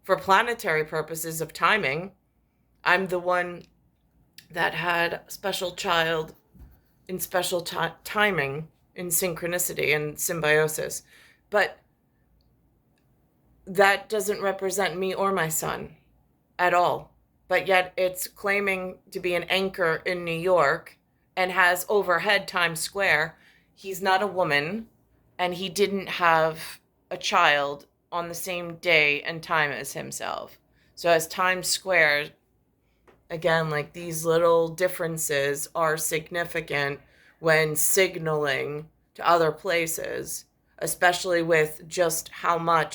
For planetary purposes of timing, I'm the one that had special child in special timing, in synchronicity and symbiosis. But that doesn't represent me or my son at all. But yet it's claiming to be an anchor in New York and has overhead Times Square. He's not a woman, and he didn't have a child on the same day and time as himself. So as Times Square, again, like, these little differences are significant when signaling to other places, especially with just how much